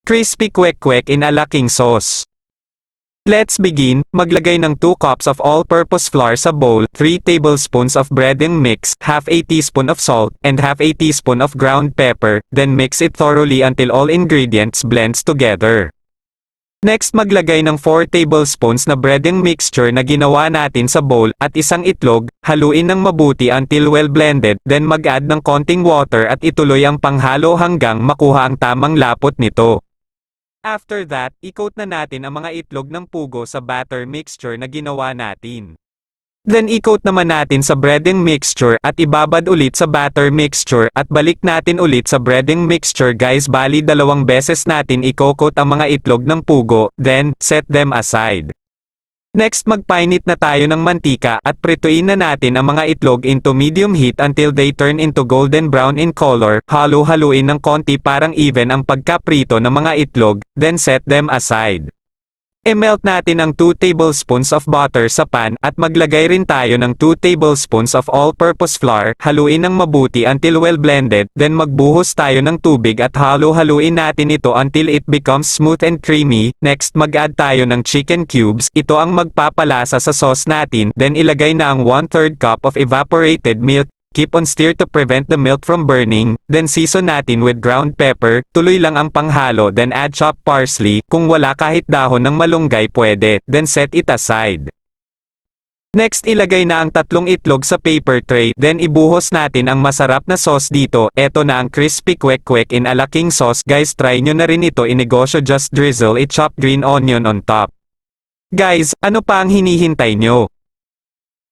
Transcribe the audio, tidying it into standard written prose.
Crispy kwek-kwek in a laking sauce. Let's begin. Maglagay ng 2 cups of all-purpose flour sa bowl, 3 tablespoons of breading mix, half a teaspoon of salt, and half a teaspoon of ground pepper, then mix it thoroughly until all ingredients blends together. Next maglagay ng 4 tablespoons na breading mixture na ginawa natin sa bowl, at isang itlog, haluin ng mabuti until well blended, then mag-add ng konting water at ituloy ang panghalo hanggang makuha ang tamang lapot nito. After that, i-coat na natin ang mga itlog ng pugo sa batter mixture na ginawa natin. Then i-coat naman natin sa breading mixture at ibabad ulit sa batter mixture at balik natin ulit sa breading mixture guys, bali 2 beses natin i-coat ang mga itlog ng pugo, then set them aside. Next magpainit na tayo ng mantika at prituin na natin ang mga itlog into medium heat until they turn into golden brown in color. Halo-haluin ng konti parang even ang pagkaprito ng mga itlog, then set them aside. I-melt natin ang 2 tablespoons of butter sa pan at maglagay rin tayo ng 2 tablespoons of all-purpose flour. Haluin ng mabuti until well blended, then magbuhos tayo ng tubig at halo-haluin natin ito until it becomes smooth and creamy. Next mag-add tayo ng chicken cubes. Ito ang magpapalasa sa sauce natin. Then ilagay na ang 1/3 cup of evaporated milk. Keep on stir to prevent the milk from burning, then season natin with ground pepper, tuloy lang ang panghalo, then add chopped parsley, kung wala kahit dahon ng malunggay pwede, then set it aside. Next ilagay na ang 3 itlog sa paper tray, then ibuhos natin ang masarap na sauce dito. Eto na ang crispy kwek-kwek in a laking sauce guys, try nyo na rin ito inegosyo, just drizzle a chopped green onion on top. Guys, ano pa ang hinihintay nyo?